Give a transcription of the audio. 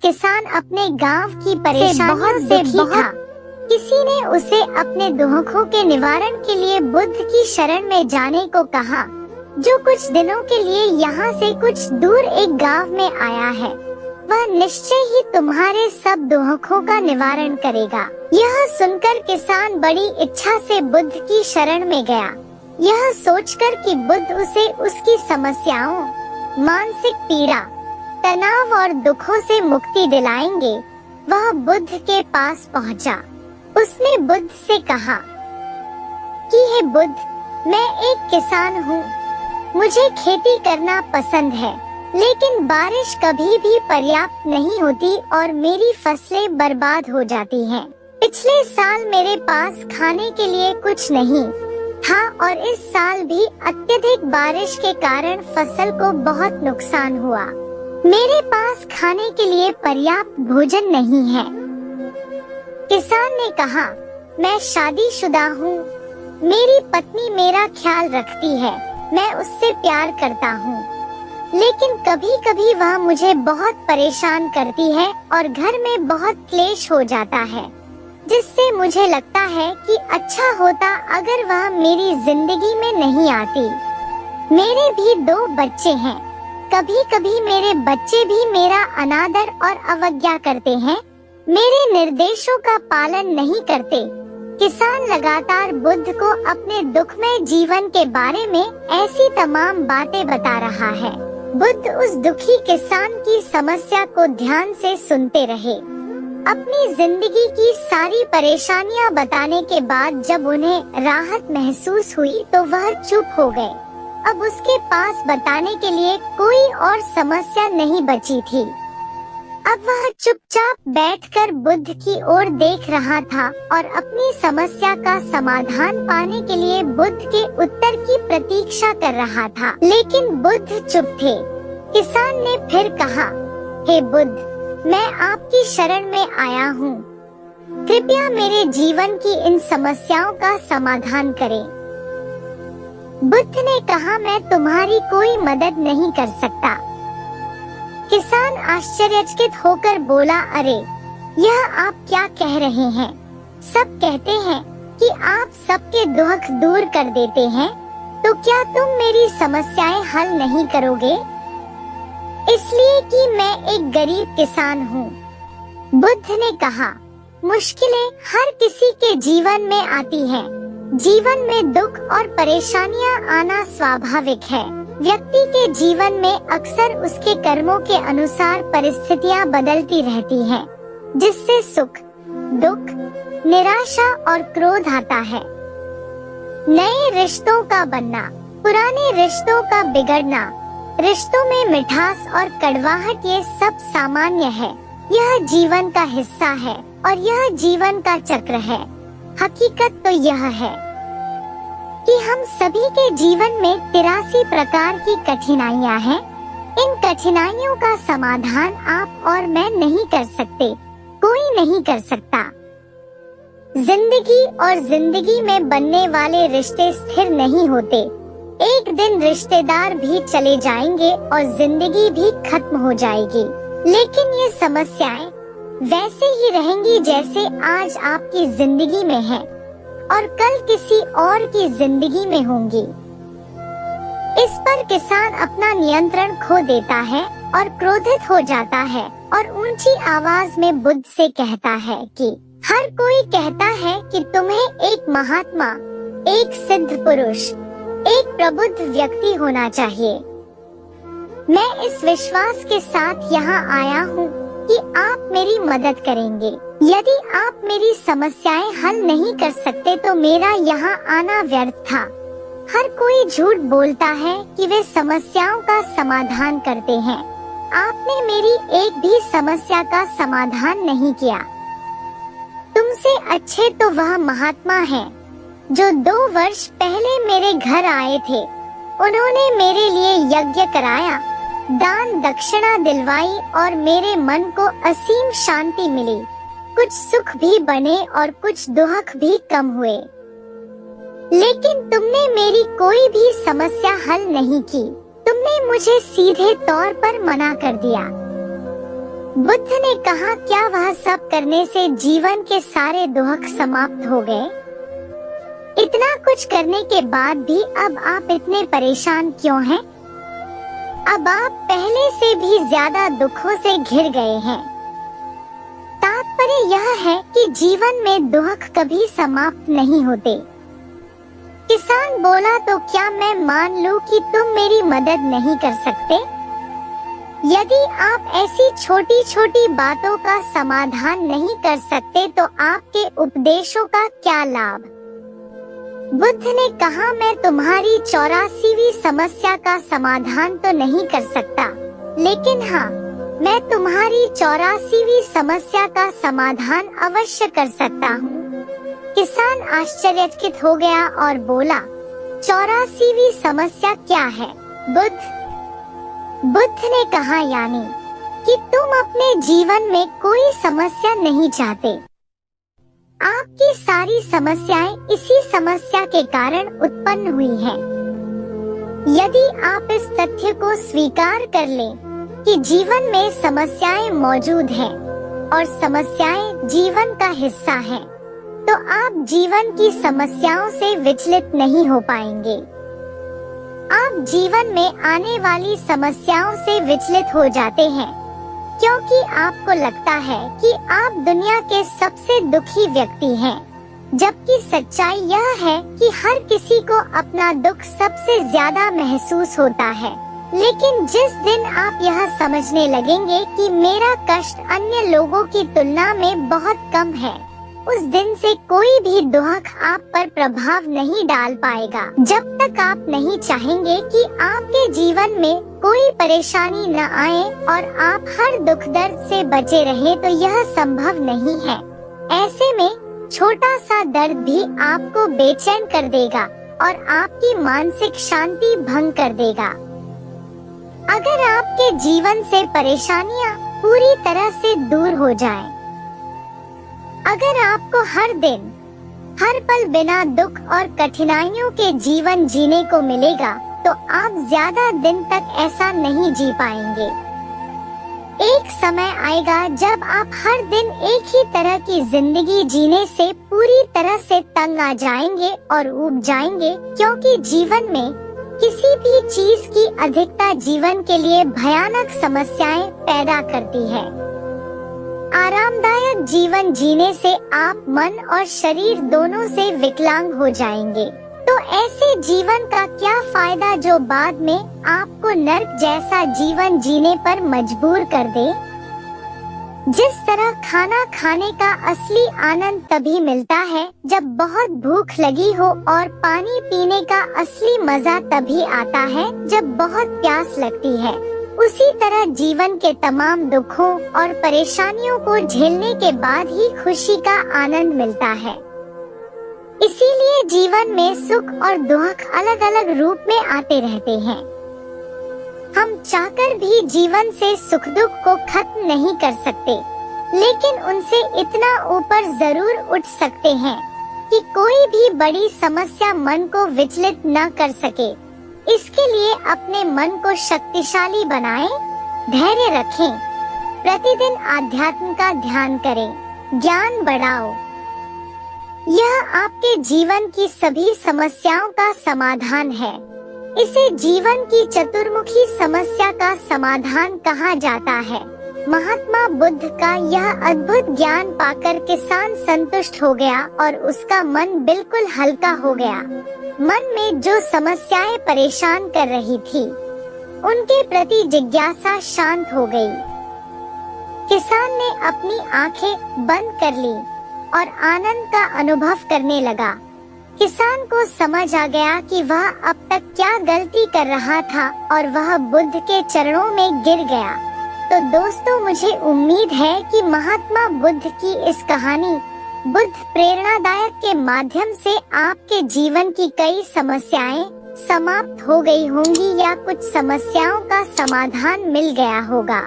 किसान अपने गांव की परेशानियों से बहुत था। किसी ने उसे अपने दुखों के निवारण के लिए बुद्ध की शरण में जाने को कहा, जो कुछ दिनों के लिए यहाँ से कुछ दूर एक गांव में आया है। वह निश्चय ही तुम्हारे सब दुखों का निवारण करेगा। यह सुनकर किसान बड़ी इच्छा से बुद्ध की शरण में गया, यह सोचकर कि बुद्ध उसे उसकी समस्याओं, मानसिक पीड़ा, तनाव और दुखों से मुक्ति दिलाएंगे। वह बुद्ध के पास पहुंचा। उसने बुद्ध से कहा कि हे बुद्ध, मैं एक किसान हूँ। मुझे खेती करना पसंद है, लेकिन बारिश कभी भी पर्याप्त नहीं होती और मेरी फसलें बर्बाद हो जाती हैं। पिछले साल मेरे पास खाने के लिए कुछ नहीं था और इस साल भी अत्यधिक बारिश के कारण फसल को बहुत नुकसान हुआ। मेरे पास खाने के लिए पर्याप्त भोजन नहीं है। किसान ने कहा, मैं शादीशुदा हूँ। मेरी पत्नी मेरा ख्याल रखती है, मैं उससे प्यार करता हूँ, लेकिन कभी कभी वह मुझे बहुत परेशान करती है और घर में बहुत क्लेश हो जाता है, जिससे मुझे लगता है कि अच्छा होता अगर वह मेरी जिंदगी में नहीं आती। मेरे भी 2 बच्चे हैं। कभी कभी मेरे बच्चे भी मेरा अनादर और अवज्ञा करते हैं, मेरे निर्देशों का पालन नहीं करते। किसान लगातार बुद्ध को अपने दुखमय जीवन के बारे में ऐसी तमाम बातें बता रहा है। बुद्ध उस दुखी किसान की समस्या को ध्यान से सुनते रहे। अपनी जिंदगी की सारी परेशानियां बताने के बाद जब उन्हें राहत महसूस हुई तो वह चुप हो गए। अब उसके पास बताने के लिए कोई और समस्या नहीं बची थी। अब वह चुपचाप बैठकर बुद्ध की ओर देख रहा था और अपनी समस्या का समाधान पाने के लिए बुद्ध के उत्तर की प्रतीक्षा कर रहा था, लेकिन बुद्ध चुप थे। किसान ने फिर कहा, हे बुद्ध, मैं आपकी शरण में आया हूँ। कृपया मेरे जीवन की इन समस्याओं का समाधान करें। बुद्ध ने कहा, मैं तुम्हारी कोई मदद नहीं कर सकता। किसान आश्चर्यचकित होकर बोला, अरे, यह आप क्या कह रहे हैं? सब कहते हैं कि आप सबके दुख दूर कर देते हैं, तो क्या तुम मेरी समस्याएं हल नहीं करोगे? इसलिए कि मैं एक गरीब किसान हूँ। बुद्ध ने कहा, मुश्किलें हर किसी के जीवन में आती हैं। जीवन में दुख और परेशानियां आना स्वाभाविक है। व्यक्ति के जीवन में अक्सर उसके कर्मों के अनुसार परिस्थितियां बदलती रहती हैं, जिससे सुख, दुख, निराशा और क्रोध आता है। नए रिश्तों का बनना, पुराने रिश्तों का बिगड़ना, रिश्तों में मिठास और कड़वाहट, ये सब सामान्य है। यह जीवन का हिस्सा है और यह जीवन का चक्र है। हकीकत तो यह है कि हम सभी के जीवन में 83 प्रकार की कठिनाइयां हैं। इन कठिनाइयों का समाधान आप और मैं नहीं कर सकते, कोई नहीं कर सकता। जिंदगी और जिंदगी में बनने वाले रिश्ते स्थिर नहीं होते। एक दिन रिश्तेदार भी चले जाएंगे और जिंदगी भी खत्म हो जाएगी, लेकिन ये समस्याएं वैसे ही रहेंगी जैसे आज आपकी जिंदगी में है और कल किसी और की जिंदगी में होंगी। इस पर किसान अपना नियंत्रण खो देता है और क्रोधित हो जाता है और ऊंची आवाज में बुद्ध से कहता है कि हर कोई कहता है कि तुम्हें एक महात्मा, एक सिद्ध पुरुष, एक प्रबुद्ध व्यक्ति होना चाहिए। मैं इस विश्वास के साथ यहाँ आया हूँ कि आप मेरी मदद करेंगे। यदि आप मेरी समस्याएं हल नहीं कर सकते तो मेरा यहाँ आना व्यर्थ था। हर कोई झूठ बोलता है कि वे समस्याओं का समाधान करते हैं। आपने मेरी एक भी समस्या का समाधान नहीं किया। तुमसे अच्छे तो वह महात्मा हैं जो 2 वर्ष पहले मेरे घर आए थे। उन्होंने मेरे लिए यज्ञ कराया, दान दक्षिणा दिलवाई और मेरे मन को असीम शांति मिली। कुछ सुख भी बने और कुछ दुख भी कम हुए, लेकिन तुमने मेरी कोई भी समस्या हल नहीं की। तुमने मुझे सीधे तौर पर मना कर दिया। बुद्ध ने कहा, क्या वह सब करने से जीवन के सारे दुख समाप्त हो गए? इतना कुछ करने के बाद भी अब आप इतने परेशान क्यों हैं? अब आप पहले से भी ज्यादा दुखों से घिर गए हैं। तात्पर्य यह है कि जीवन में दुख कभी समाप्त नहीं होते। किसान बोला, तो क्या मैं मान लूं कि तुम मेरी मदद नहीं कर सकते? यदि आप ऐसी छोटी छोटी बातों का समाधान नहीं कर सकते तो आपके उपदेशों का क्या लाभ? बुद्ध ने कहा, मैं तुम्हारी 84वीं समस्या का समाधान तो नहीं कर सकता, लेकिन हाँ, मैं तुम्हारी 84वीं समस्या का समाधान अवश्य कर सकता हूँ। किसान आश्चर्यचकित हो गया और बोला, 84वीं समस्या क्या है बुद्ध ने कहा, यानी कि तुम अपने जीवन में कोई समस्या नहीं चाहते। आपकी सारी समस्याएं इसी समस्या के कारण उत्पन्न हुई हैं। यदि आप इस तथ्य को स्वीकार कर लें कि जीवन में समस्याएं मौजूद हैं और समस्याएं जीवन का हिस्सा हैं, तो आप जीवन की समस्याओं से विचलित नहीं हो पाएंगे। आप जीवन में आने वाली समस्याओं से विचलित हो जाते हैं क्योंकि आपको लगता है कि आप दुनिया के सबसे दुखी व्यक्ति हैं, जबकि सच्चाई यह है कि हर किसी को अपना दुख सबसे ज्यादा महसूस होता है। लेकिन जिस दिन आप यह समझने लगेंगे कि मेरा कष्ट अन्य लोगों की तुलना में बहुत कम है, उस दिन से कोई भी दुख आप पर प्रभाव नहीं डाल पाएगा। जब तक आप नहीं चाहेंगे कि आपके जीवन में कोई परेशानी न आए और आप हर दुख दर्द से बचे रहें, तो यह संभव नहीं है। ऐसे में छोटा सा दर्द भी आपको बेचैन कर देगा और आपकी मानसिक शांति भंग कर देगा। अगर आपके जीवन से परेशानियां पूरी तरह से दूर हो जाएं, अगर आपको हर दिन हर पल बिना दुख और कठिनाइयों के जीवन जीने को मिलेगा, तो आप ज्यादा दिन तक ऐसा नहीं जी पाएंगे। एक समय आएगा जब आप हर दिन एक ही तरह की जिंदगी जीने से पूरी तरह से तंग आ जाएंगे और ऊब जाएंगे, क्योंकि जीवन में किसी भी चीज की अधिकता जीवन के लिए भयानक समस्याएं पैदा करती है। आरामदायक जीवन जीने से आप मन और शरीर दोनों से विकलांग हो जाएंगे। तो ऐसे जीवन का क्या फायदा जो बाद में आपको नर्क जैसा जीवन जीने पर मजबूर कर दे? जिस तरह खाना खाने का असली आनंद तभी मिलता है जब बहुत भूख लगी हो, और पानी पीने का असली मजा तभी आता है जब बहुत प्यास लगती है, उसी तरह जीवन के तमाम दुखों और परेशानियों को झेलने के बाद ही खुशी का आनंद मिलता है। इसीलिए जीवन में सुख और दुख अलग अलग रूप में आते रहते हैं। हम चाहकर भी जीवन से सुख दुख को खत्म नहीं कर सकते, लेकिन उनसे इतना ऊपर जरूर उठ सकते हैं कि कोई भी बड़ी समस्या मन को विचलित न कर सके। इसके लिए अपने मन को शक्तिशाली बनाएं, धैर्य रखें, प्रतिदिन आध्यात्म का ध्यान करें, ज्ञान बढ़ाओ। यह आपके जीवन की सभी समस्याओं का समाधान है। इसे जीवन की चतुर्मुखी समस्या का समाधान कहा जाता है। महात्मा बुद्ध का यह अद्भुत ज्ञान पाकर किसान संतुष्ट हो गया और उसका मन बिल्कुल हल्का हो गया। मन में जो समस्याएं परेशान कर रही थी, उनके प्रति जिज्ञासा शांत हो गई। किसान ने अपनी आंखें बंद कर ली और आनंद का अनुभव करने लगा। किसान को समझ आ गया कि वह अब तक क्या गलती कर रहा था और वह बुद्ध के चरणों में गिर गया। तो दोस्तों, मुझे उम्मीद है कि महात्मा बुद्ध की इस कहानी बुद्ध प्रेरणादायक के माध्यम से आपके जीवन की कई समस्याएं समाप्त हो गई होंगी या कुछ समस्याओं का समाधान मिल गया होगा।